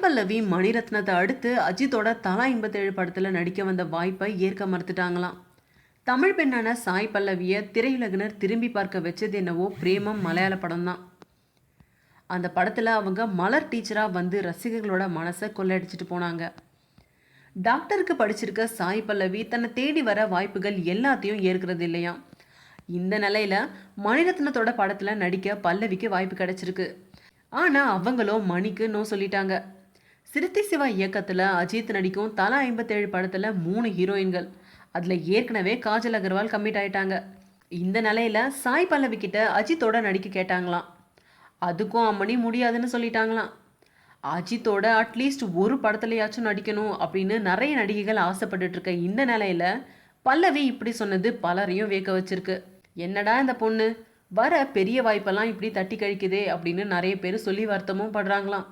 பல்லவி மணிரத்னத்தை அடுத்து அஜித்தோட தலா 57 படத்தில் நடிக்க வந்த வாய்ப்பை ஏற்க மறுத்துட்டாங்களாம். தமிழ் பெண்ணான சாய் பல்லவியை திரையுலகினர் திரும்பி பார்க்க வச்சது என்னவோ பிரேமம் மலையாள படம் தான். அந்த படத்தில் அவங்க மலர் டீச்சராக வந்து ரசிகர்களோட மனசை கொள்ளையடிச்சிட்டு போனாங்க. டாக்டருக்கு படிச்சிருக்க சாய் பல்லவி தன்னை தேடி வர வாய்ப்புகள் எல்லாத்தையும் ஏற்கிறது இல்லையா. இந்த நிலையில மணிரத்னத்தோட படத்தில் நடிக்க பல்லவிக்கு வாய்ப்பு கிடைச்சிருக்கு. ஆனால் அவங்களும் மணிக்கு நோ சொல்லிட்டாங்க. சிறுத்தை சிவா இயக்கத்தில் அஜித் நடிக்கும் தலா 57 படத்தில் 3 ஹீரோயின்கள். அதில் ஏற்கனவே காஜல் அகர்வால் கம்மிட் ஆயிட்டாங்க. இந்த நிலையில சாய் பல்லவி கிட்ட அஜித்தோட நடிக்க கேட்டாங்களாம். அதுக்கும் அம்மணி முடியாதுன்னு சொல்லிட்டாங்களாம். அஜித்தோட அட்லீஸ்ட் ஒரு படத்துலையாச்சும் நடிக்கணும் அப்படின்னு நிறைய நடிகைகள் ஆசைப்பட்டுட்டு இருக்க இந்த நிலையில பல்லவி இப்படி சொன்னது பலரையும் வியக்க வச்சிருக்கு. என்னடா இந்த பொண்ணு வர பெரிய வாய்ப்பெல்லாம் இப்படி தட்டி கழிக்குதே அப்படின்னு நிறைய பேர் சொல்லி வருத்தமும் படுறாங்களாம்.